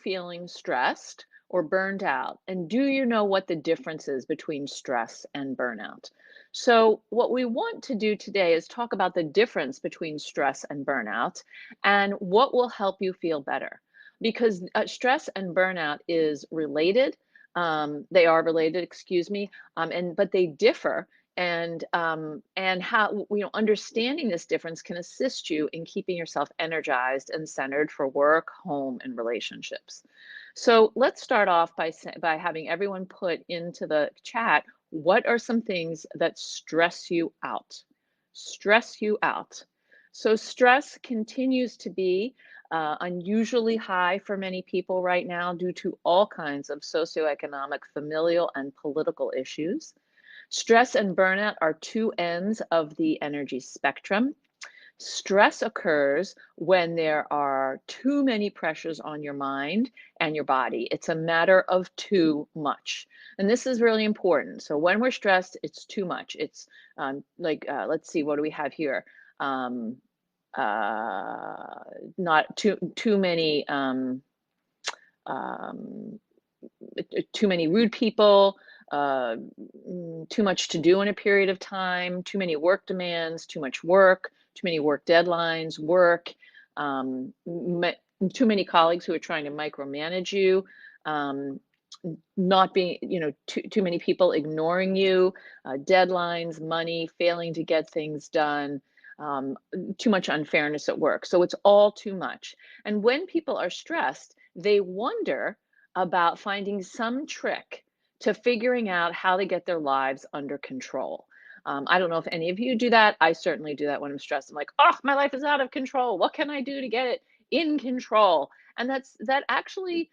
feeling stressed or burned out? And do you know what the difference is between stress and burnout? So, what we want to do today is talk about the difference between stress and burnout and what will help you feel better. Because stress and burnout is related. They are related, excuse me, and but they differ. And how understanding this difference can assist you in keeping yourself energized and centered for work, home, and relationships. So let's start off by having everyone put into the chat, what are some things that stress you out? Stress you out. So stress continues to be unusually high for many people right now due to all kinds of socioeconomic, familial, and political issues. Stress and burnout are two ends of the energy spectrum. Stress occurs when there are too many pressures on your mind and your body. It's a matter of too much. And this is really important. So when we're stressed, it's too much. It's let's see, what do we have here? Um, Not too many um, too many rude people, uh, too much to do in a period of time, too many work demands, too much work, too many work deadlines, um, too many colleagues who are trying to micromanage you, um, not being, too many people ignoring you, deadlines, money, failing to get things done. Um, Too much unfairness at work. So it's all too much. And when people are stressed, they wonder about finding some trick to figuring out how to get their lives under control. I don't know if any of you do that. I certainly do that when I'm stressed. I'm like, oh, my life is out of control. What can I do to get it in control? And that actually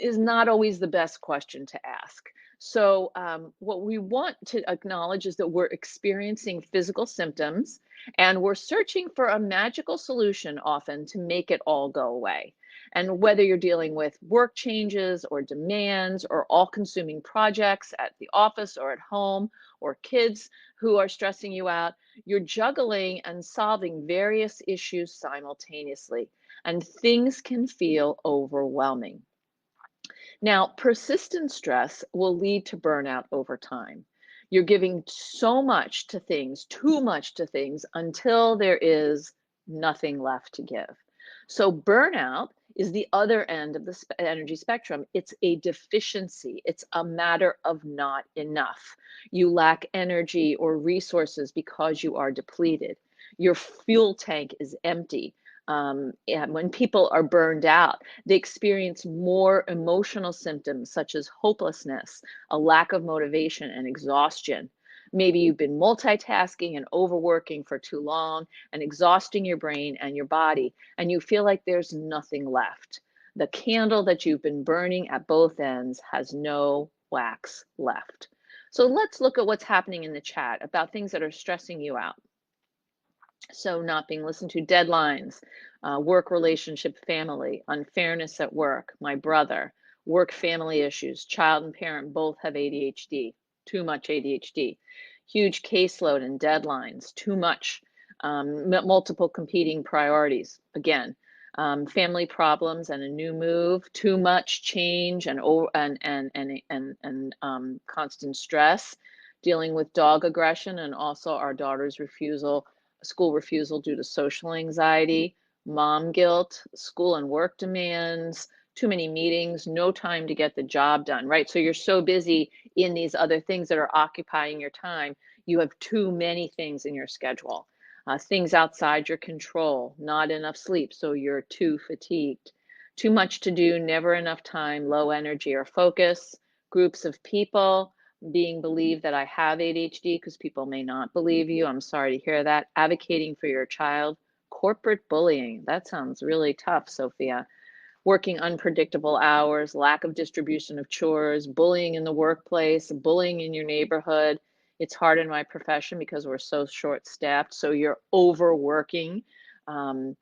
is not always the best question to ask. So, what we want to acknowledge is that we're experiencing physical symptoms and we're searching for a magical solution often to make it all go away. And whether you're dealing with work changes or demands or all consuming projects at the office or at home or kids who are stressing you out, you're juggling and solving various issues simultaneously, and things can feel overwhelming. Now, persistent stress will lead to burnout over time. You're giving so much to things, too much to things, until there is nothing left to give. So, burnout is the other end of the energy spectrum. It's a deficiency, it's a matter of not enough. You lack energy or resources because you are depleted. Your fuel tank is empty. And when people are burned out, they experience more emotional symptoms such as hopelessness, a lack of motivation, and exhaustion. Maybe you've been multitasking and overworking for too long and exhausting your brain and your body, and you feel like there's nothing left. The candle that you've been burning at both ends has no wax left. So let's look at what's happening in the chat about things that are stressing you out. So, not being listened to, deadlines, work relationship, family, unfairness at work, my brother, work family issues, child and parent both have ADHD, too much ADHD, huge caseload and deadlines, too much, multiple competing priorities, again, family problems and a new move, too much change and constant stress, dealing with dog aggression and also our daughter's school refusal due to social anxiety, mom guilt, school and work demands, too many meetings, no time to get the job done, right? So you're so busy in these other things that are occupying your time, you have too many things in your schedule. Things outside your control, not enough sleep, so you're too fatigued. Too much to do, never enough time, low energy or focus, groups of people, being believed that I have ADHD because people may not believe you. I'm sorry to hear that. Advocating for your child. Corporate bullying. That sounds really tough, Sophia. Working unpredictable hours, lack of distribution of chores, bullying in the workplace, bullying in your neighborhood. It's hard in my profession because we're so short staffed. So you're overworking. Um,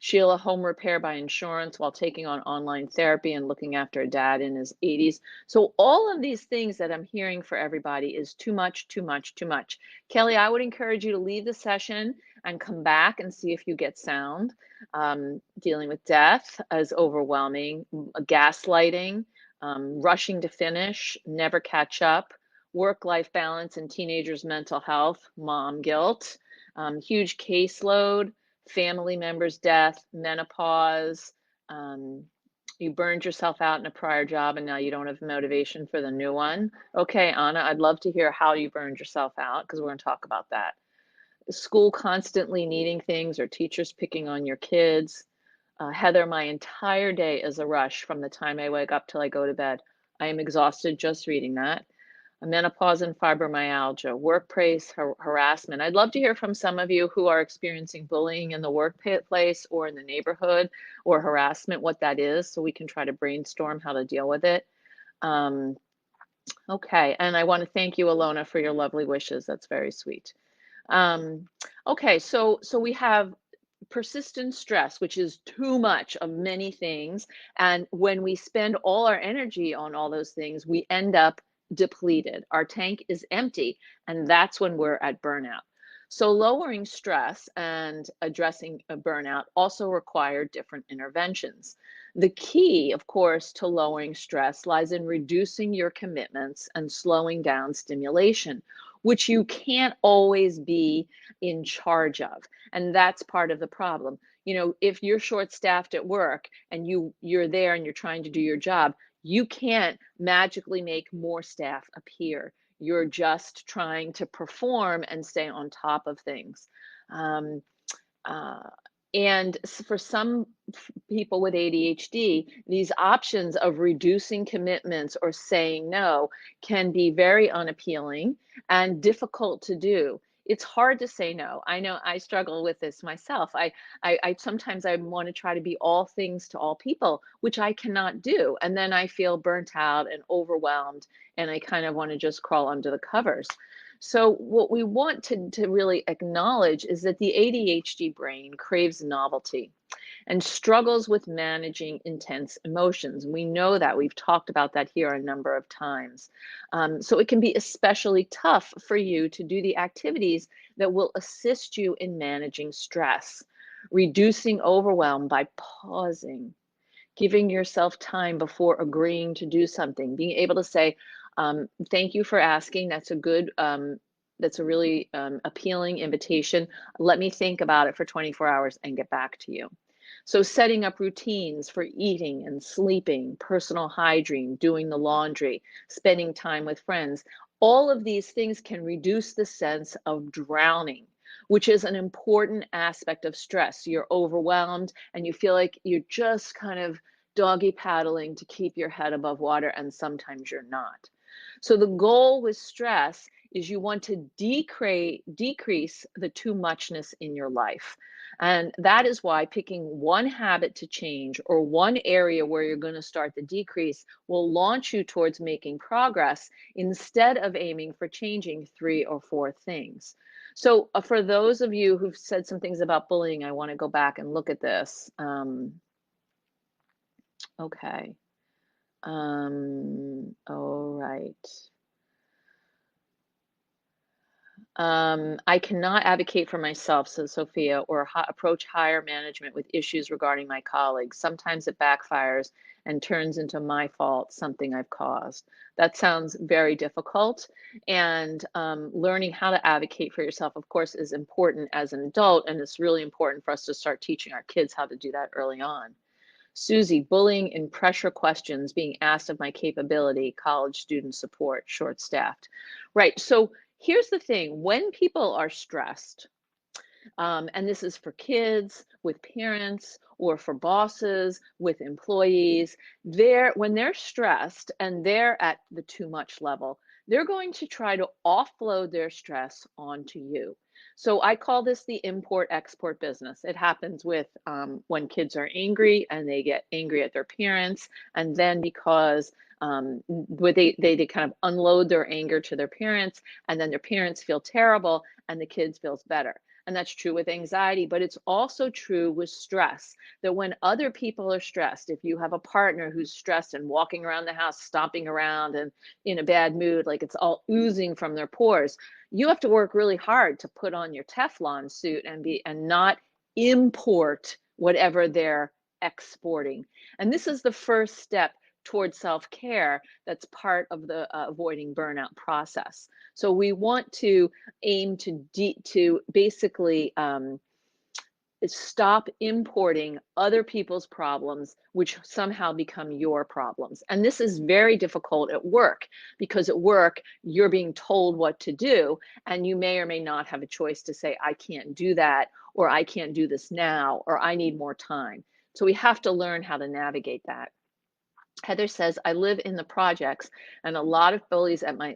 Sheila, home repair by insurance while taking on online therapy and looking after a dad in his 80s. So all of these things that I'm hearing for everybody is too much, too much, too much. Kelly, I would encourage you to leave the session and come back and see if you get sound. Dealing with death is overwhelming, gaslighting, rushing to finish, never catch up, work-life balance and teenagers' mental health, mom guilt, huge caseload, family members' death, menopause, um, you burned yourself out in a prior job and now you don't have motivation for the new one. Okay, Anna, I'd love to hear how you burned yourself out because we're going to talk about that. School constantly needing things or teachers picking on your kids. Heather, my entire day is a rush from the time I wake up till I go to bed. I am exhausted just reading that. Menopause and fibromyalgia, workplace harassment. I'd love to hear from some of you who are experiencing bullying in the workplace or in the neighborhood or harassment, what that is, so we can try to brainstorm how to deal with it. Okay, and I want to thank you, Alona, for your lovely wishes. That's very sweet. Okay, so we have persistent stress, which is too much of many things. And when we spend all our energy on all those things, we end up depleted. Our tank is empty, and that's when we're at burnout. So lowering stress and addressing a burnout also require different interventions. The key, of course, to lowering stress lies in reducing your commitments and slowing down stimulation, which you can't always be in charge of. And that's part of the problem. You know, if you're short-staffed at work and you're there and you're trying to do your job, you can't magically make more staff appear. You're just trying to perform and stay on top of things. Um, uh, and for some people with ADHD, these options of reducing commitments or saying no can be very unappealing and difficult to do. It's hard to say no. I know I struggle with this myself. I sometimes I want to try to be all things to all people, which I cannot do. And then I feel burnt out and overwhelmed, and I kind of want to just crawl under the covers. So what we want to really acknowledge is that the ADHD brain craves novelty and struggles with managing intense emotions. We know that. We've talked about that here a number of times. So it can be especially tough for you to do the activities that will assist you in managing stress, reducing overwhelm by pausing, giving yourself time before agreeing to do something, being able to say, thank you for asking. That's a really appealing invitation. Let me think about it for 24 hours and get back to you. So setting up routines for eating and sleeping, personal hygiene, doing the laundry, spending time with friends, all of these things can reduce the sense of drowning, which is an important aspect of stress. You're overwhelmed and you feel like you're just kind of doggy paddling to keep your head above water, and sometimes you're not. So the goal with stress is you want to decrease the too muchness in your life. And that is why picking one habit to change or one area where you're going to start the decrease will launch you towards making progress instead of aiming for changing 3 or 4 things. So for those of you who've said some things about bullying, I want to go back and look at this. Okay. All right. I cannot advocate for myself, says Sophia, or approach higher management with issues regarding my colleagues. Sometimes it backfires and turns into my fault, something I've caused. That sounds very difficult. And learning how to advocate for yourself, of course, is important as an adult. And it's really important for us to start teaching our kids how to do that early on. Susie, bullying and pressure questions being asked of my capability, college student support, short-staffed. Right, so here's the thing, when people are stressed, and this is for kids, with parents, or for bosses, with employees, when they're stressed and they're at the too much level, they're going to try to offload their stress onto you. So I call this the import-export business. It happens with when kids are angry and they get angry at their parents, and then because they kind of unload their anger to their parents, and then their parents feel terrible and the kids feels better. And that's true with anxiety, but it's also true with stress. That when other people are stressed, if you have a partner who's stressed and walking around the house, stomping around and in a bad mood, like it's all oozing from their pores, you have to work really hard to put on your Teflon suit and not import whatever they're exporting. And this is the first step towards self-care that's part of the avoiding burnout process. So we want to aim to basically stop importing other people's problems, which somehow become your problems. And this is very difficult at work because at work, you're being told what to do, and you may or may not have a choice to say, I can't do that, or I can't do this now, or I need more time. So we have to learn how to navigate that. Heather says, I live in the projects and a lot of bullies at my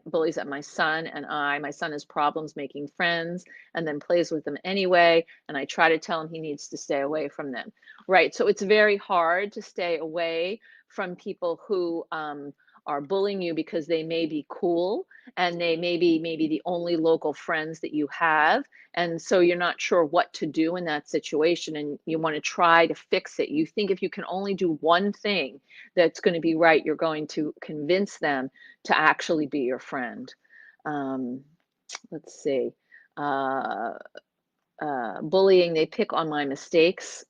son and I. My son has problems making friends and then plays with them anyway. And I try to tell him he needs to stay away from them. Right. So it's very hard to stay away from people who are bullying you because they may be cool and they may be maybe the only local friends that you have. And so you're not sure what to do in that situation and you want to try to fix it. You think if you can only do one thing that's going to be right, you're going to convince them to actually be your friend. Um, let's see. Uh, Bullying, they pick on my mistakes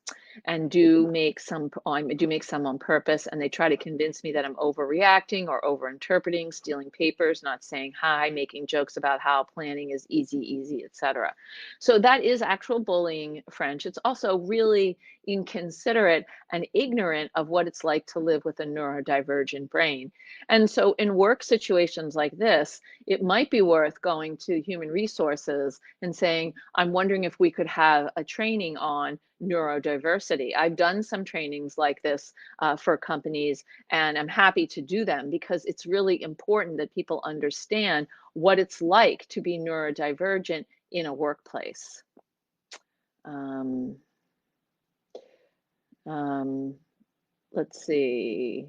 and do make some on purpose, and they try to convince me that I'm overreacting or overinterpreting, stealing papers, not saying hi, making jokes about how planning is easy, etc. So that is actual bullying, French. It's also really inconsiderate and ignorant of what it's like to live with a neurodivergent brain. And so in work situations like this, it might be worth going to human resources and saying, I'm wondering if we could have a training on neurodiversity. I've done some trainings like this for companies, and I'm happy to do them because it's really important that people understand what it's like to be neurodivergent in a workplace. Um, let's see.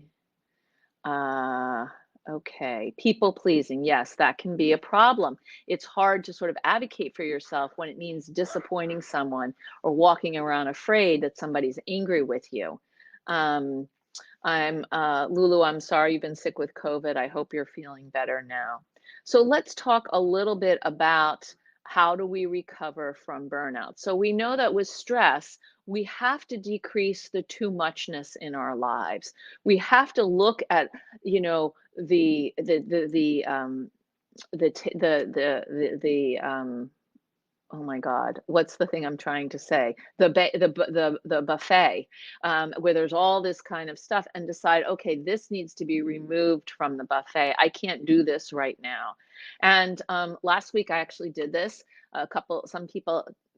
Okay, people pleasing. Yes, that can be a problem. It's hard to sort of advocate for yourself when it means disappointing someone or walking around afraid that somebody's angry with you. Um, Lulu, I'm sorry you've been sick with COVID. I hope you're feeling better now. So let's talk a little bit about how do we recover from burnout. So we know that with stress, we have to decrease the too muchness in our lives. We have to look at, you know, the oh my God, what's the thing I'm trying to say? The buffet, where there's all this kind of stuff, and decide, okay, this needs to be removed from the buffet. I can't do this right now. And last week I actually did this.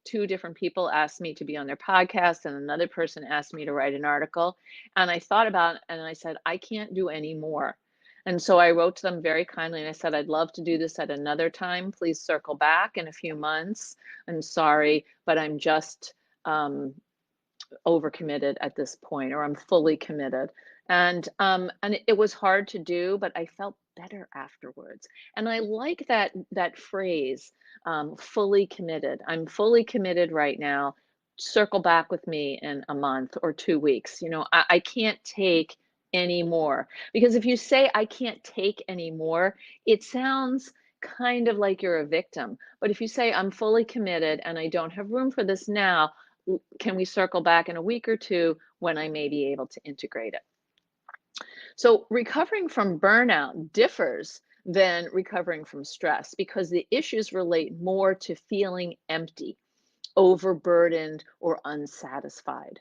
Two different people asked me to be on their podcast, and another person asked me to write an article. And I thought about it, and I said, I can't do any more. And so I wrote to them very kindly and I said, I'd love to do this at another time. Please circle back in a few months. I'm sorry, but I'm just overcommitted at this point, or I'm fully committed. And it was hard to do, but I felt better afterwards. And I like that phrase, fully committed. I'm fully committed right now. Circle back with me in a month or 2 weeks. You know, I can't take any more. Because if you say I can't take any more, it sounds kind of like you're a victim. But if you say I'm fully committed and I don't have room for this now, can we circle back in a week or two when I may be able to integrate it? So recovering from burnout differs than recovering from stress because the issues relate more to feeling empty, overburdened, or unsatisfied.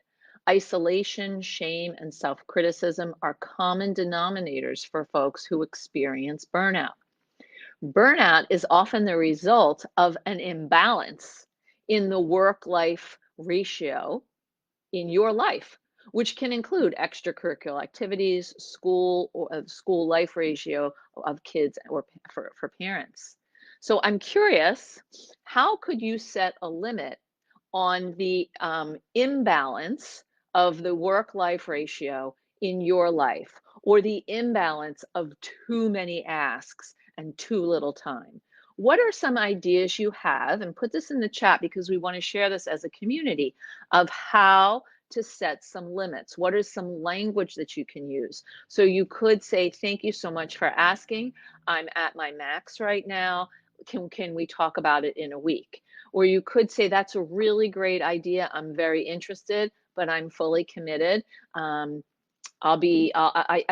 Isolation, shame, and self-criticism are common denominators for folks who experience burnout. Burnout is often the result of an imbalance in the work-life ratio in your life, which can include extracurricular activities, school or school life ratio of kids or for parents. So I'm curious, how could you set a limit on the imbalance of the work-life ratio in your life, or the imbalance of too many asks and too little time? what are some ideas you have, and put this in the chat because we want to share this as a community, of how to set some limits? What is some language that you can use? So you could say, thank you so much for asking. I'm at my max right now. Can we talk about it in a week? Or you could say, that's a really great idea. I'm very interested, but I'm fully committed. I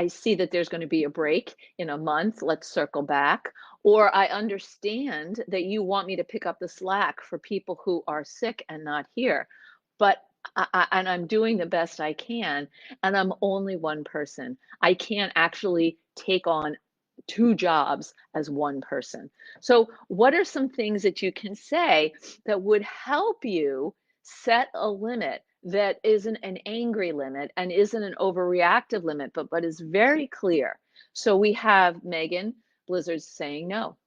see that there's going to be a break in a month. Let's circle back. Or I understand that you want me to pick up the slack for people who are sick and not here, but and I'm doing the best I can, and I'm only one person. I can't actually take on two jobs as one person. So, what are some things that you can say that would help you set a limit that isn't an angry limit and isn't an overreactive limit, but is very clear? So, we have Megan Blizzard's saying no.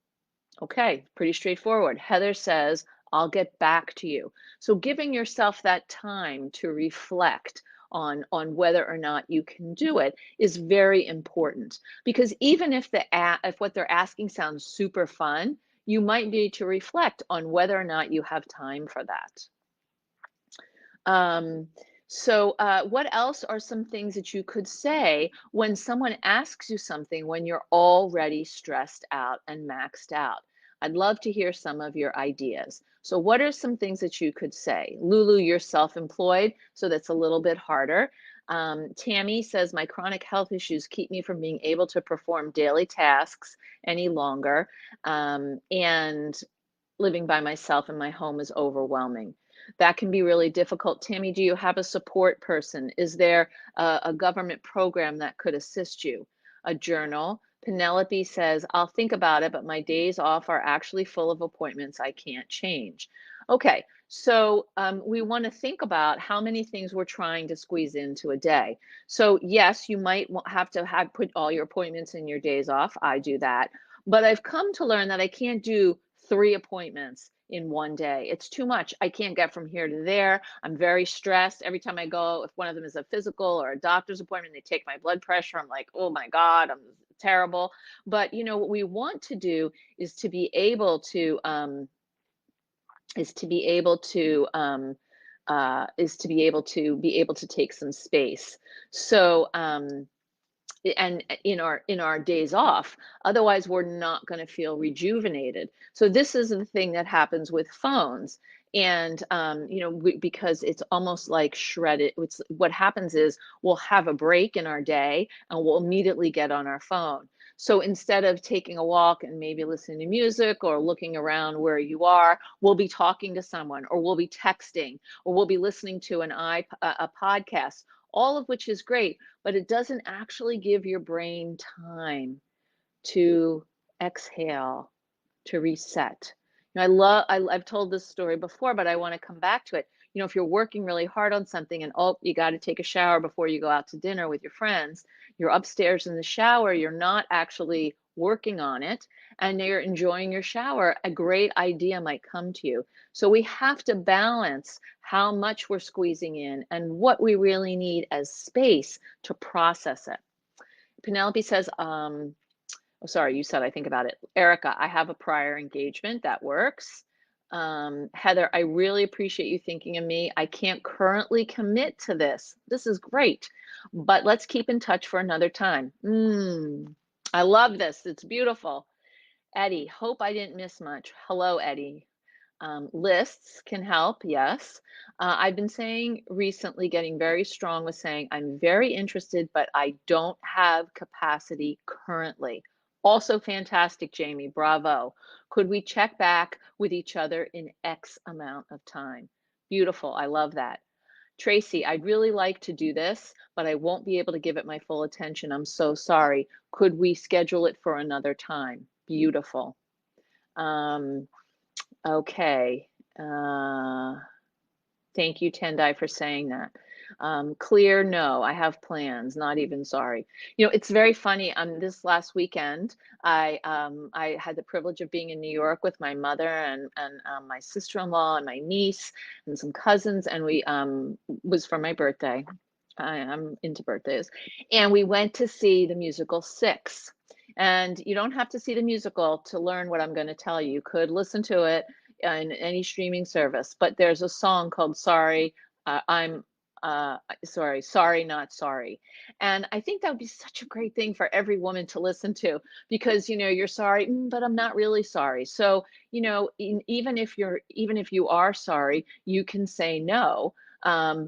Okay, pretty straightforward. Heather says, I'll get back to you. So giving yourself that time to reflect on whether or not you can do it is very important, because even if if what they're asking sounds super fun, you might need to reflect on whether or not you have time for that. What else are some things that you could say when someone asks you something when you're already stressed out and maxed out? I'd love to hear some of your ideas. So what are some things that you could say? Lulu, you're self-employed, so that's a little bit harder. Tammy says, my chronic health issues keep me from being able to perform daily tasks any longer. And living by myself in my home is overwhelming. That can be really difficult. Tammy, do you have a support person? Is there a government program that could assist you? A journal? Penelope says, I'll think about it, but my days off are actually full of appointments I can't change. Okay, so we want to think about how many things we're trying to squeeze into a day. So yes, you might have to put all your appointments in your days off. I do that. But I've come to learn that I can't do 3 appointments in one day. It's too much. I can't get from here to there. I'm very stressed. Every time I go, if one of them is a physical or a doctor's appointment, they take my blood pressure. I'm like, oh my God, I'm terrible. But you know, what we want to do is to be able to be able to take some space. So and in our days off, otherwise we're not going to feel rejuvenated. So this is the thing that happens with phones. And because it's almost like shredded, what happens is we'll have a break in our day and we'll immediately get on our phone. So instead of taking a walk and maybe listening to music or looking around where you are, we'll be talking to someone, or we'll be texting, or we'll be listening to a podcast, all of which is great, but it doesn't actually give your brain time to exhale, to reset. I've told this story before, but I want to come back to it. If you're working really hard on something and you got to take a shower before you go out to dinner with your friends, you're upstairs in the shower, you're not actually working on it, and you're enjoying your shower, a great idea might come to you. So we have to balance how much we're squeezing in and what we really need as space to process it. Penelope says, oh, sorry, you said I think about it. Erica, I have a prior engagement that works. Heather, I really appreciate you thinking of me. I can't currently commit to this. This is great, but let's keep in touch for another time. I love this. It's beautiful. Eddie, hope I didn't miss much. Hello, Eddie. Lists can help, yes. I've been saying recently, getting very strong with saying, I'm very interested, but I don't have capacity currently. Also fantastic, Jamie, bravo. Could we check back with each other in X amount of time? Beautiful, I love that. Tracy, I'd really like to do this, but I won't be able to give it my full attention. I'm so sorry. Could we schedule it for another time? Beautiful. Okay. Thank you, Tendai, for saying that. Clear, no, I have plans, not even sorry. It's very funny. This last weekend, I had the privilege of being in New York with my mother and my sister-in-law and my niece and some cousins, and we was for my birthday. I'm into birthdays. And we went to see the musical Six. And you don't have to see the musical to learn what I'm going to tell you. You could listen to it in any streaming service, but there's a song called Sorry, I'm sorry, not sorry. And I think that would be such a great thing for every woman to listen to because, you're sorry, but I'm not really sorry. So, even if you are sorry, you can say no,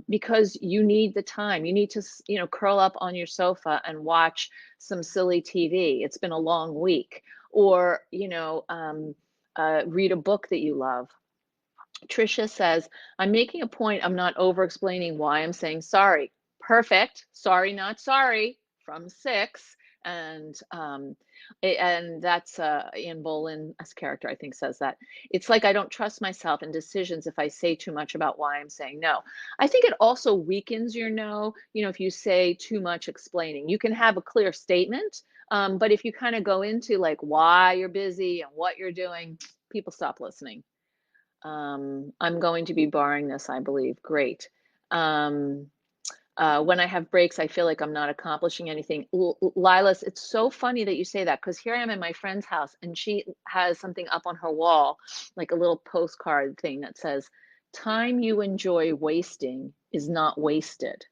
because you need the time. You need to, curl up on your sofa and watch some silly TV. It's been a long week, or read a book that you love. Tricia says, I'm making a point. I'm not over explaining why I'm saying sorry. Perfect. Sorry, not sorry from 6. And and that's Ian Boland's character, I think, says that. It's like I don't trust myself in decisions if I say too much about why I'm saying no. I think it also weakens your no, if you say too much explaining. You can have a clear statement, but if you kind of go into like why you're busy and what you're doing, people stop listening. I'm going to be barring this, I believe. Great. Um, when I have breaks, I feel like I'm not accomplishing anything. Lilas, it's so funny that you say that because here I am in my friend's house and she has something up on her wall, like a little postcard thing that says, Time you enjoy wasting is not wasted.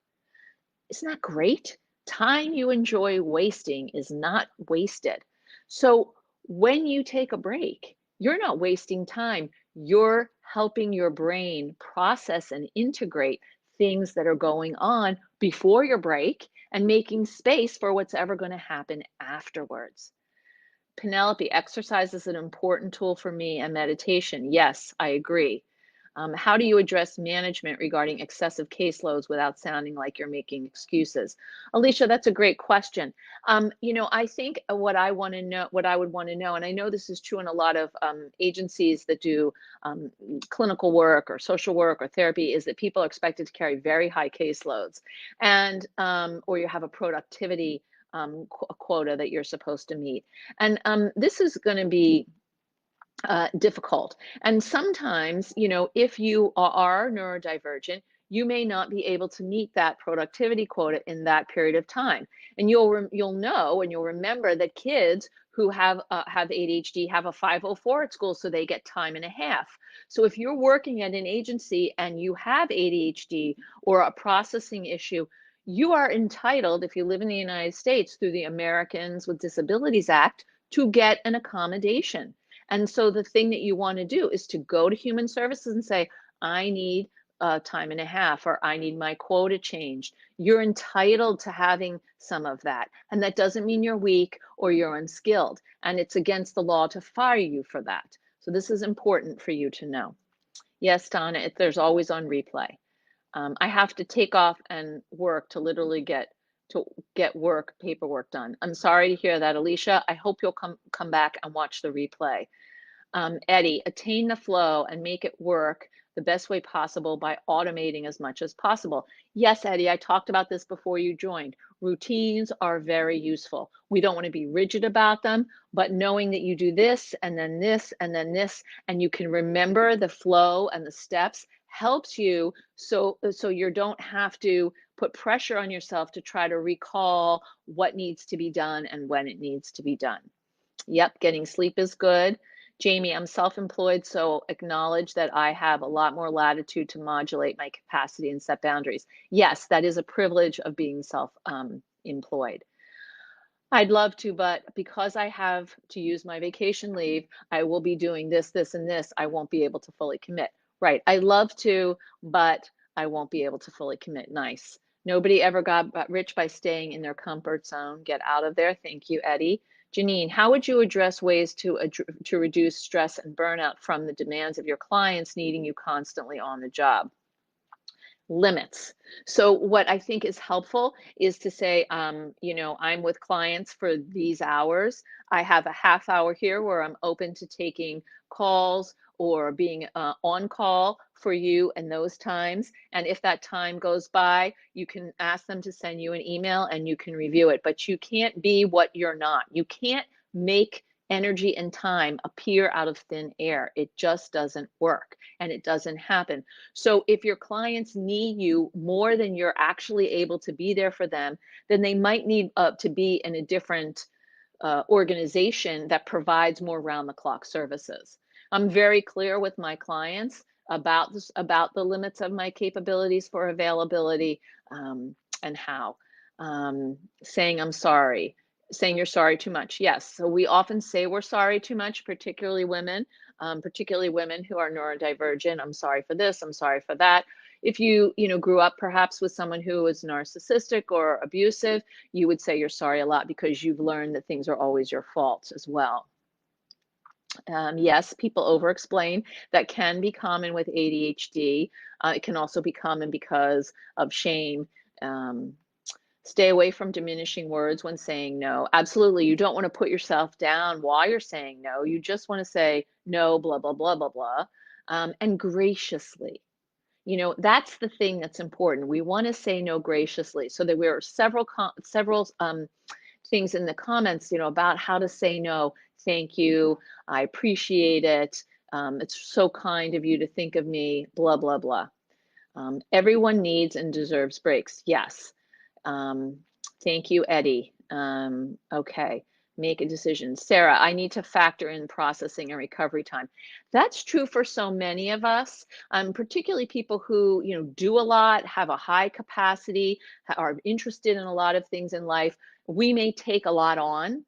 Isn't that great? Time you enjoy wasting is not wasted. So when you take a break, you're not wasting time. You're helping your brain process and integrate things that are going on before your break and making space for what's ever going to happen afterwards. Penelope, exercise is an important tool for me and meditation. Yes, I agree. How do you address management regarding excessive caseloads without sounding like you're making excuses? Alicia, that's a great question. I think what I want to know, what I would want to know, and I know this is true in a lot of agencies that do clinical work or social work or therapy, is that people are expected to carry very high caseloads, and or you have a productivity quota that you're supposed to meet. And this is going to be difficult. And sometimes, if you are neurodivergent, you may not be able to meet that productivity quota in that period of time. And you'll know and you'll remember that kids who have ADHD have a 504 at school, so they get time and a half. So if you're working at an agency and you have ADHD or a processing issue, you are entitled, if you live in the United States, through the Americans with Disabilities Act, to get an accommodation. And so the thing that you want to do is to go to human services and say, I need time and a half, or I need my quota changed. You're entitled to having some of that. And that doesn't mean you're weak or you're unskilled. And it's against the law to fire you for that. So this is important for you to know. Yes, Donna, there's always on replay. I have to take off and work to literally get paperwork done. I'm sorry to hear that, Alicia. I hope you'll come back and watch the replay. Eddie, attain the flow and make it work the best way possible by automating as much as possible. Yes, Eddie, I talked about this before you joined. Routines are very useful. We don't want to be rigid about them, but knowing that you do this and then this and then this, and you can remember the flow and the steps helps you so you don't have to put pressure on yourself to try to recall what needs to be done and when it needs to be done. Yep, getting sleep is good. Jamie, I'm self-employed, so acknowledge that I have a lot more latitude to modulate my capacity and set boundaries. Yes, that is a privilege of being self-employed. I'd love to, but because I have to use my vacation leave, I will be doing this, this, and this. I won't be able to fully commit. Right. I love to, but I won't be able to fully commit. Nice. Nobody ever got rich by staying in their comfort zone. Get out of there. Thank you, Eddie. Janine, how would you address ways to reduce stress and burnout from the demands of your clients needing you constantly on the job? Limits. So what I think is helpful is to say, I'm with clients for these hours. I have a half hour here where I'm open to taking calls or being on call for you and those times. And if that time goes by, you can ask them to send you an email and you can review it. But you can't be what you're not. You can't make energy and time appear out of thin air. It just doesn't work and it doesn't happen. So if your clients need you more than you're actually able to be there for them, then they might need to be in a different organization that provides more round-the-clock services. I'm very clear with my clients about this, about the limits of my capabilities for availability, and how. Saying I'm sorry, saying you're sorry too much. Yes, so we often say we're sorry too much, particularly women who are neurodivergent. I'm sorry for this. I'm sorry for that. If you grew up perhaps with someone who was narcissistic or abusive, you would say you're sorry a lot because you've learned that things are always your fault as well. Yes, people over-explain. That can be common with ADHD. It can also be common because of shame. Um, Stay away from diminishing words when saying no. Absolutely, you don't want to put yourself down while you're saying no. You just want to say no, blah, blah, blah, blah, blah, and graciously. That's the thing that's important. We want to say no graciously. So there were several things in the comments, about how to say no. Thank you. I appreciate it. It's so kind of you to think of me, blah, blah, blah. Everyone needs and deserves breaks. Yes. Um, Thank you, Eddie. Okay. Make a decision. Sarah, I need to factor in processing and recovery time. That's true for so many of us, particularly people who, do a lot, have a high capacity, are interested in a lot of things in life. We may take a lot on.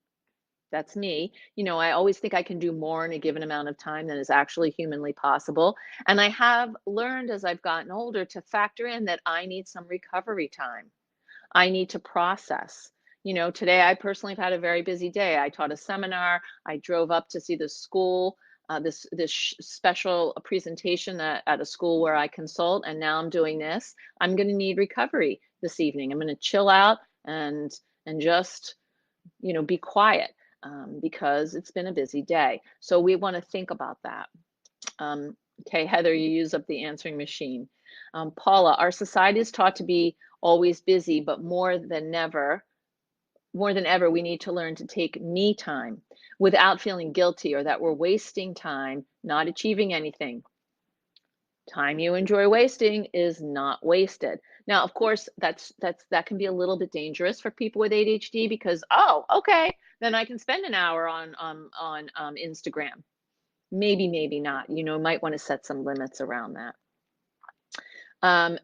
That's me. I always think I can do more in a given amount of time than is actually humanly possible. And I have learned as I've gotten older to factor in that I need some recovery time. I need to process. Today I personally have had a very busy day. I taught a seminar. I drove up to see the school, this special presentation at a school where I consult, and now I'm doing this. I'm going to need recovery this evening. I'm going to chill out and just be quiet, because it's been a busy day. So we want to think about that. Okay, Heather, you use up the answering machine. Paula, our society is taught to be always busy, but more than ever, we need to learn to take me time without feeling guilty or that we're wasting time, not achieving anything. Time you enjoy wasting is not wasted. Now, of course, that can be a little bit dangerous for people with ADHD because, oh, okay, then I can spend an hour on Instagram. Maybe not. Might want to set some limits around that.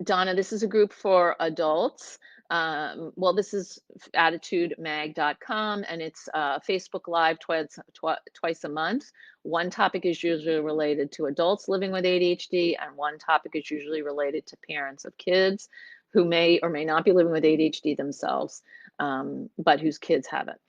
Donna, this is a group for adults. Well, this is attitudemag.com, and it's Facebook Live twice a month. One topic is usually related to adults living with ADHD, and one topic is usually related to parents of kids who may or may not be living with ADHD themselves, but whose kids have it.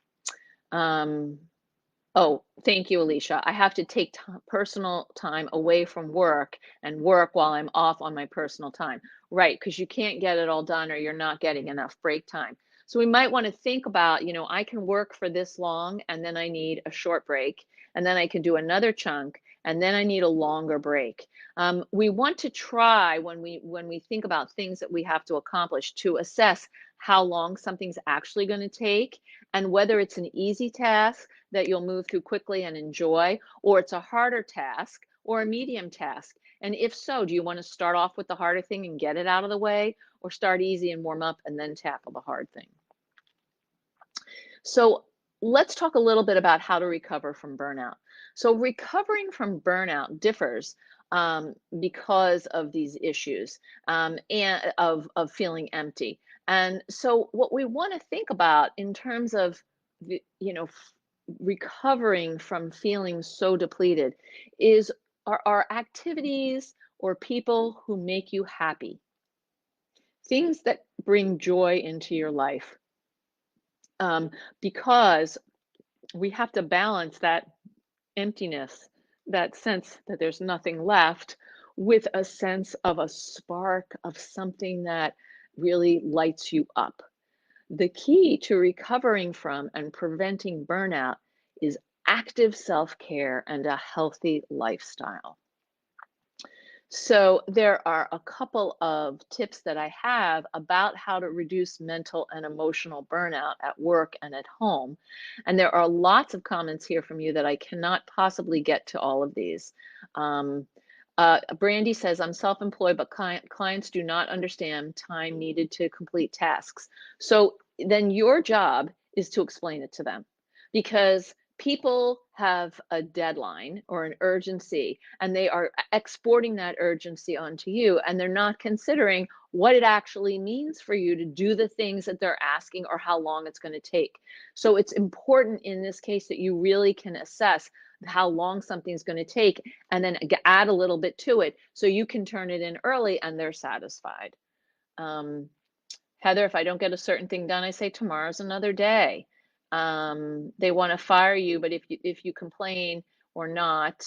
Oh, thank you, Alicia. I have to take personal time away from work and work while I'm off on my personal time. Right, because you can't get it all done or you're not getting enough break time. So we might want to think about, I can work for this long and then I need a short break and then I can do another chunk and then I need a longer break. We want to try when we think about things that we have to accomplish to assess how long something's actually going to take and whether it's an easy task that you'll move through quickly and enjoy, or it's a harder task or a medium task. And if so, do you want to start off with the harder thing and get it out of the way, or start easy and warm up and then tackle the hard thing? So let's talk a little bit about how to recover from burnout. So recovering from burnout differs because of these issues, and of feeling empty. And so what we want to think about in terms of recovering from feeling so depleted is are activities or people who make you happy, things that bring joy into your life, because we have to balance that emptiness, that sense that there's nothing left, with a sense of a spark of something that really lights you up. The key to recovering from and preventing burnout is active self-care and a healthy lifestyle. So there are a couple of tips that I have about how to reduce mental and emotional burnout at work and at home. And there are lots of comments here from you that I cannot possibly get to all of these. Brandy says, I'm self-employed, but clients do not understand time needed to complete tasks. So then your job is to explain it to them. because people have a deadline or an urgency, and they are exporting that urgency onto you, and they're not considering what it actually means for you to do the things that they're asking or how long it's going to take. So it's important in this case that you really can assess how long something's going to take, and then add a little bit to it so you can turn it in early and they're satisfied. um, Heather, if I don't get a certain thing done, I say tomorrow's another day. They want to fire you, but if you complain or not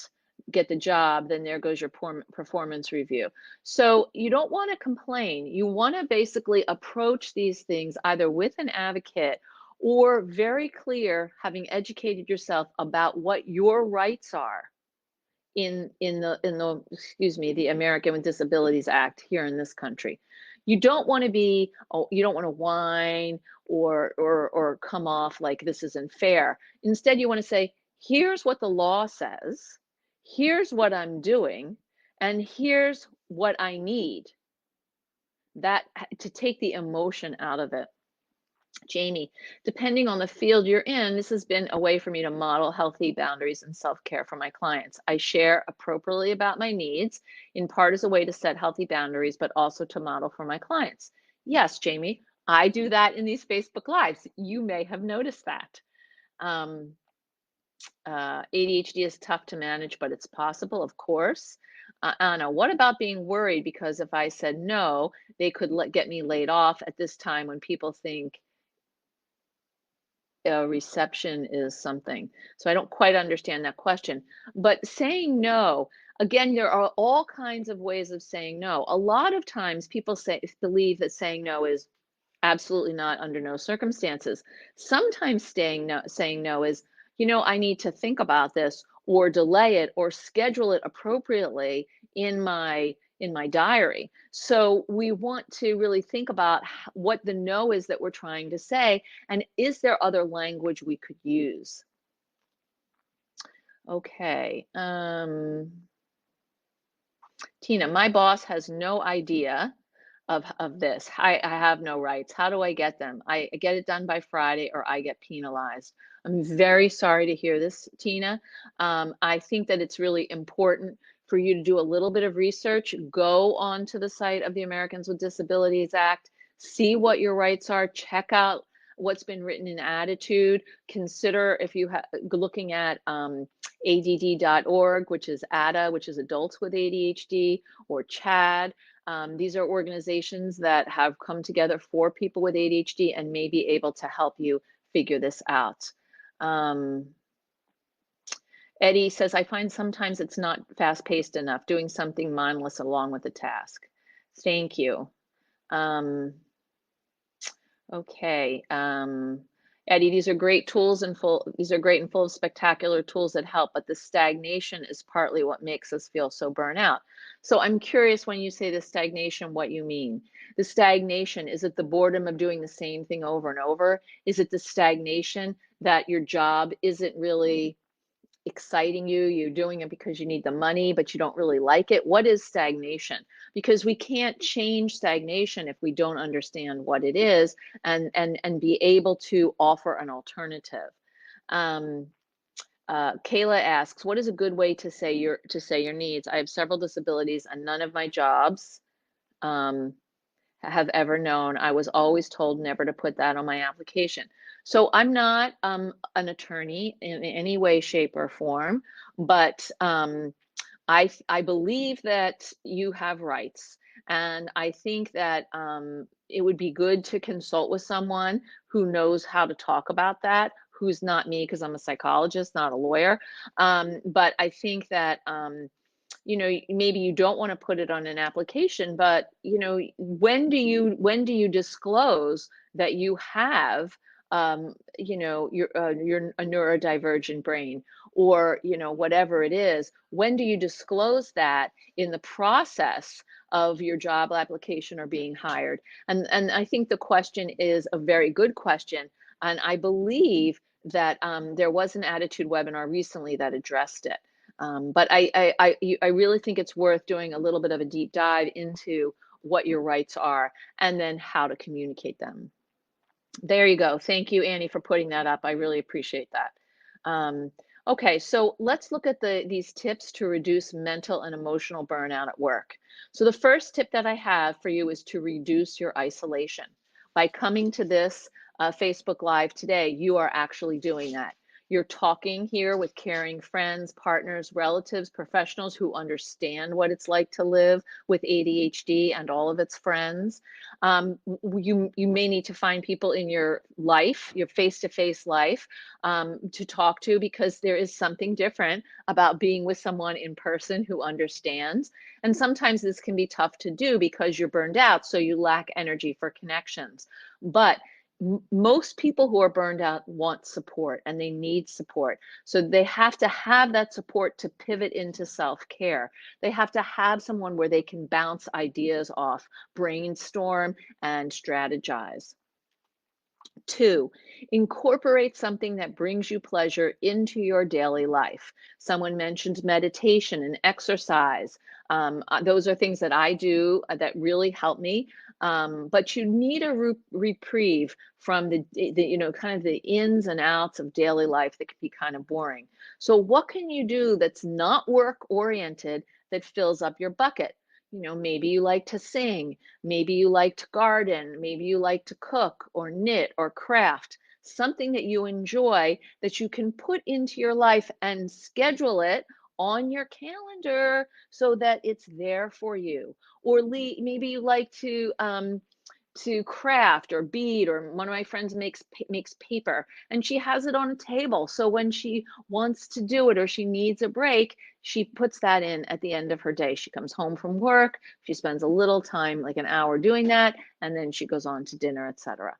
get the job, then there goes your performance review. So you don't want to complain. You want to basically approach these things either with an advocate or very clear, having educated yourself about what your rights are in the excuse me, the American with Disabilities Act here in this country. You don't want to be, oh, you don't want to whine or come off like this isn't fair. Instead, you want to say, here's what the law says, here's what I'm doing, and here's what I need. That to take the emotion out of it. Jamie, depending on the field you're in, this has been a way for me to model healthy boundaries and self care for my clients. I share appropriately about my needs, in part as a way to set healthy boundaries, but also to model for my clients. Yes, Jamie, I do that in these Facebook Lives. You may have noticed that. Um, ADHD is tough to manage, but it's possible, of course. Anna, what about being worried? Because if I said no, they could get me laid off at this time when people think reception is something. So I don't quite understand that question. But saying no, again, there are all kinds of ways of saying no. A lot of times people believe that saying no is absolutely not, under no circumstances. Sometimes saying no is, I need to think about this or delay it or schedule it appropriately in my diary. So we want to really think about what the no is that we're trying to say, and is there other language we could use? Okay. Tina, my boss has no idea of this. I have no rights. How do I get them? I get it done by Friday or I get penalized. I'm very sorry to hear this, Tina. I think that it's really important for you to do a little bit of research. Go onto the site of the Americans with Disabilities Act, see what your rights are, check out what's been written in Attitude. Consider if you have looking at ADD.org, which is ADA, which is Adults with ADHD, or CHAD. These are organizations that have come together for people with ADHD and may be able to help you figure this out. Eddie says, I find sometimes it's not fast paced enough, doing something mindless along with the task. Thank you. Okay. Eddie, these are great tools and these are great and full of spectacular tools that help, but the stagnation is partly what makes us feel so burnt out. So I'm curious, when you say the stagnation, what you mean. The stagnation, is it the boredom of doing the same thing over and over? Is it the stagnation that your job isn't really exciting you? You're doing it because you need the money, but you don't really like it. What is stagnation? Because we can't change stagnation if we don't understand what it is and be able to offer an alternative. Kayla asks, what is a good way to say your needs? I have several disabilities and none of my jobs have ever known. I was always told never to put that on my application. So I'm not an attorney in any way, shape, or form, but I believe that you have rights, and I think that it would be good to consult with someone who knows how to talk about that. Who's not me, because I'm a psychologist, not a lawyer. But I think that maybe you don't want to put it on an application, but when do you disclose that you have you're a neurodivergent brain, or whatever it is? When do you disclose that in the process of your job application or being hired? And I think the question is a very good question, and I believe that there was an Attitude webinar recently that addressed it. But I really think it's worth doing a little bit of a deep dive into what your rights are and then how to communicate them. There you go. Thank you, Annie, for putting that up. I really appreciate that. Um, okay, so let's look at these tips to reduce mental and emotional burnout at work. So the first tip that I have for you is to reduce your isolation. By coming to this Facebook Live today, you are actually doing that. You're talking here with caring friends, partners, relatives, professionals who understand what it's like to live with ADHD and all of its friends. You may need to find people in your life, your face-to-face life, to talk to, because there is something different about being with someone in person who understands. And sometimes this can be tough to do because you're burned out, so you lack energy for connections. But most people who are burned out want support, and they need support. So they have to have that support to pivot into self-care. They have to have someone where they can bounce ideas off, brainstorm, and strategize. Two, incorporate something that brings you pleasure into your daily life. Someone mentioned meditation and exercise. Those are things that I do that really help me. But you need a reprieve from kind of the ins and outs of daily life that can be kind of boring. So what can you do that's not work oriented that fills up your bucket? Maybe you like to sing. Maybe you like to garden, maybe you like to cook or knit or craft, something that you enjoy that you can put into your life and schedule it on your calendar so that it's there for you. Or maybe you like to craft or bead, or one of my friends makes paper, and she has it on a table, so when she wants to do it or she needs a break, she puts that in at the end of her day. She comes home from work, she spends a little time, like an hour, doing that, and then she goes on to dinner, etc.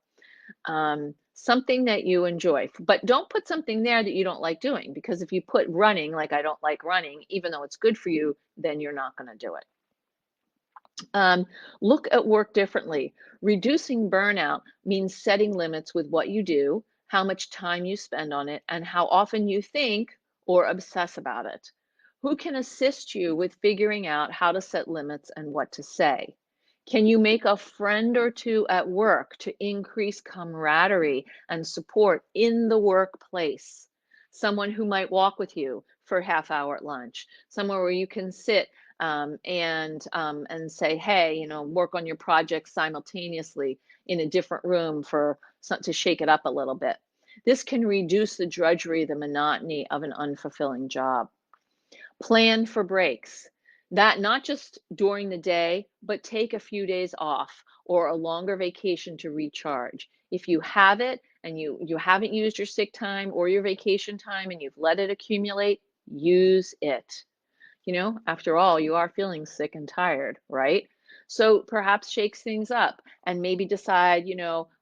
Something that you enjoy, but don't put something there that you don't like doing, because if you put running, like I don't like running, even though it's good for you, then you're not going to do it. Um, Look at work differently. Reducing burnout means setting limits with what you do, how much time you spend on it, and how often you think or obsess about it. Who can assist you with figuring out how to set limits and what to say? Can you make a friend or two at work to increase camaraderie and support in the workplace? Someone who might walk with you for a half hour at lunch, somewhere where you can sit and say, hey, work on your project simultaneously in a different room to shake it up a little bit. This can reduce the drudgery, the monotony of an unfulfilling job. Plan for breaks. That not just during the day, but take a few days off or a longer vacation to recharge. If you have it and you haven't used your sick time or your vacation time and you've let it accumulate, use it. After all, you are feeling sick and tired, right? So perhaps shakes things up and maybe decide,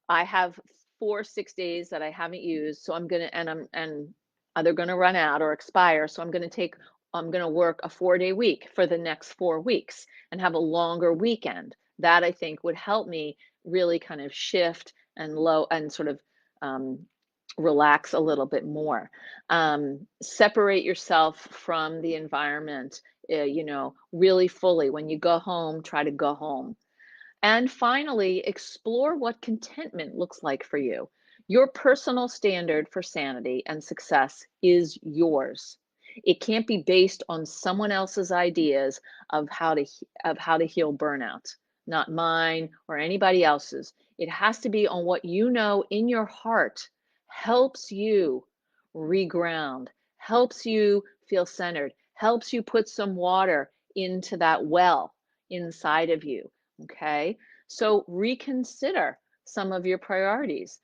I have 4 6 days that I haven't used, so I'm gonna and they're gonna run out or expire. So I'm gonna work a 4 day week for the next 4 weeks and have a longer weekend. That I think would help me really kind of shift and low and sort of um, relax a little bit more. Separate yourself from the environment, really fully. When you go home, try to go home. And finally, explore what contentment looks like for you. Your personal standard for sanity and success is yours. It can't be based on someone else's ideas of how to heal burnout, not mine or anybody else's. It has to be on what you know in your heart helps you reground, helps you feel centered, helps you put some water into that well inside of you. Okay. So reconsider some of your priorities,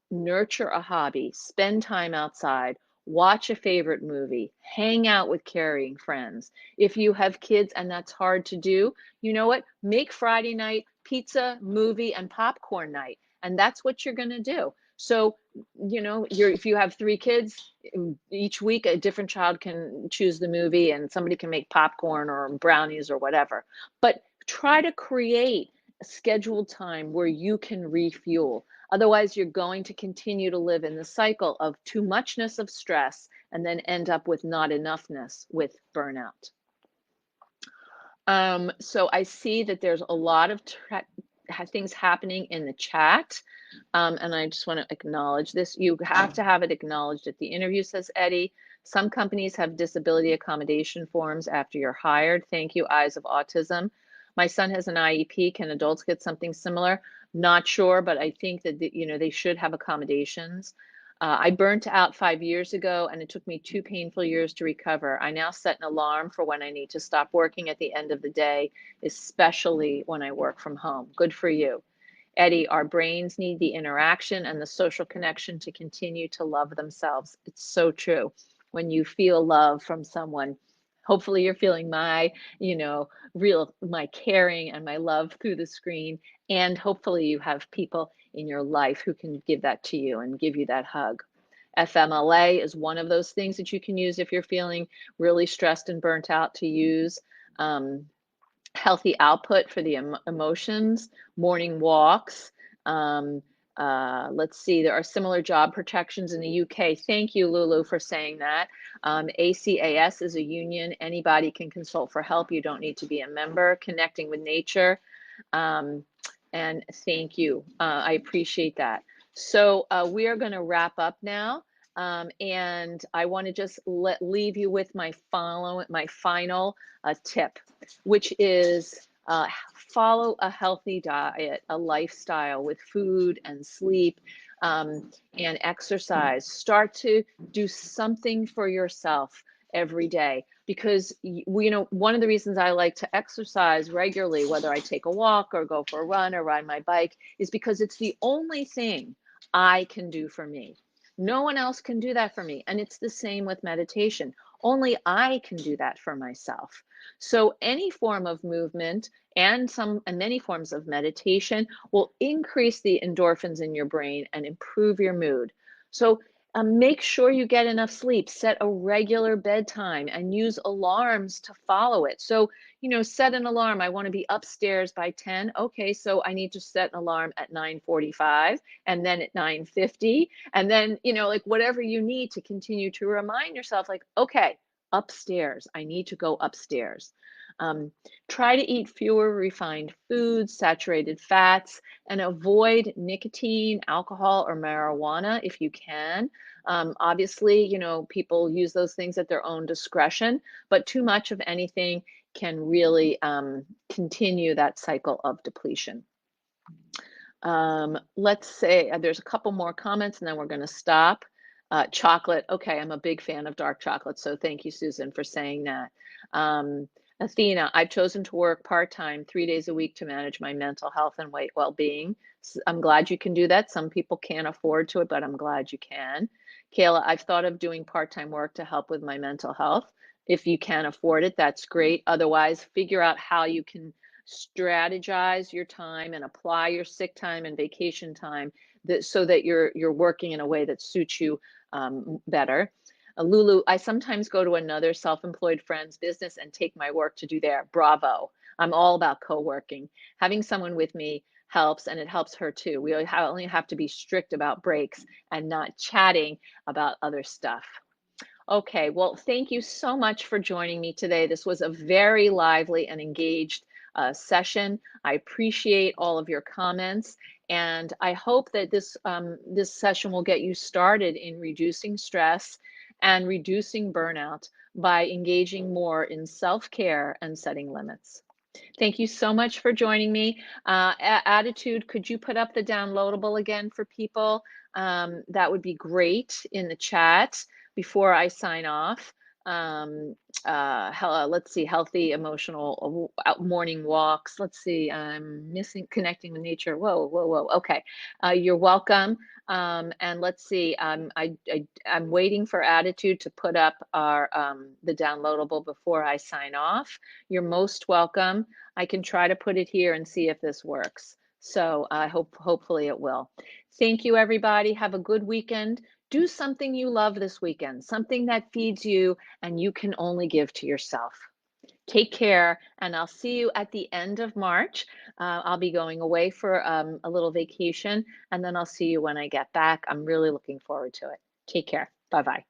nurture a hobby, spend time outside, watch a favorite movie, hang out with caring friends. If you have kids and that's hard to do, you know what? Make Friday night pizza, movie, and popcorn night. And that's what you're going to do. So, if you have 3 kids, each week a different child can choose the movie and somebody can make popcorn or brownies or whatever. But try to create a scheduled time where you can refuel. Otherwise, you're going to continue to live in the cycle of too muchness of stress and then end up with not enoughness with burnout. So I see that there's a lot of things happening in the chat. And I just want to acknowledge this. You have to have it acknowledged at the interview, says Eddie. Some companies have disability accommodation forms after you're hired. Thank you, Eyes of Autism. My son has an IEP. Can adults get something similar? Not sure, but I think that they should have accommodations. I burnt out 5 years ago, and it took me 2 painful years to recover. I now set an alarm for when I need to stop working at the end of the day, especially when I work from home. Good for you. Eddie, our brains need the interaction and the social connection to continue to love themselves. It's so true. When you feel love from someone, hopefully you're feeling my caring and my love through the screen. And hopefully you have people in your life who can give that to you and give you that hug. FMLA is one of those things that you can use if you're feeling really stressed and burnt out to use. Healthy output for the emotions, morning walks. Let's see, there are similar job protections in the UK. Thank you, Lulu, for saying that. ACAS is a union. Anybody can consult for help. You don't need to be a member. Connecting with nature. And thank you. I appreciate that. So we are going to wrap up now. And I want to just leave you with my final tip, which is follow a healthy diet, a lifestyle with food and sleep and exercise. Start to do something for yourself every day, because one of the reasons I like to exercise regularly, whether I take a walk or go for a run or ride my bike, is because it's the only thing I can do for me. No one else can do that for me. And it's the same with meditation. Only I can do that for myself. So any form of movement and many forms of meditation will increase the endorphins in your brain and improve your mood. So make sure you get enough sleep, set a regular bedtime, and use alarms to follow it. So, set an alarm. I want to be upstairs by 10. Okay, so I need to set an alarm at 9:45 and then at 9:50. And then, like whatever you need to continue to remind yourself, like, okay, upstairs, I need to go upstairs. Try to eat fewer refined foods, saturated fats, and avoid nicotine, alcohol, or marijuana if you can. Obviously, people use those things at their own discretion, but too much of anything can really continue that cycle of depletion. Let's say there's a couple more comments and then we're going to stop. Chocolate. Okay, I'm a big fan of dark chocolate, so thank you, Susan, for saying that. Athena, I've chosen to work part-time 3 days a week to manage my mental health and weight well-being. I'm glad you can do that. Some people can't afford to it, but I'm glad you can. Kayla, I've thought of doing part-time work to help with my mental health. If you can afford it, that's great. Otherwise, figure out how you can strategize your time and apply your sick time and vacation time so that you're working in a way that suits you better. Lulu, I sometimes go to another self-employed friend's business and take my work to do there. Bravo. I'm all about co-working. Having someone with me helps, and it helps her too. We only have to be strict about breaks and not chatting about other stuff. Okay, well, thank you so much for joining me today. This was a very lively and engaged session. I appreciate all of your comments, and I hope that this session will get you started in reducing stress and reducing burnout by engaging more in self-care and setting limits. Thank you so much for joining me. Attitude, could you put up the downloadable again for people? That would be great in the chat before I sign off. Let's see, healthy emotional morning walks. Let's see, I'm missing connecting with nature. Whoa. Okay, you're welcome. And let's see, I'm waiting for Attitude to put up the downloadable before I sign off. You're most welcome. I can try to put it here and see if this works. So I hopefully it will. Thank you, everybody. Have a good weekend. Do something you love this weekend, something that feeds you and you can only give to yourself. Take care, and I'll see you at the end of March. I'll be going away for a little vacation, and then I'll see you when I get back. I'm really looking forward to it. Take care. Bye-bye.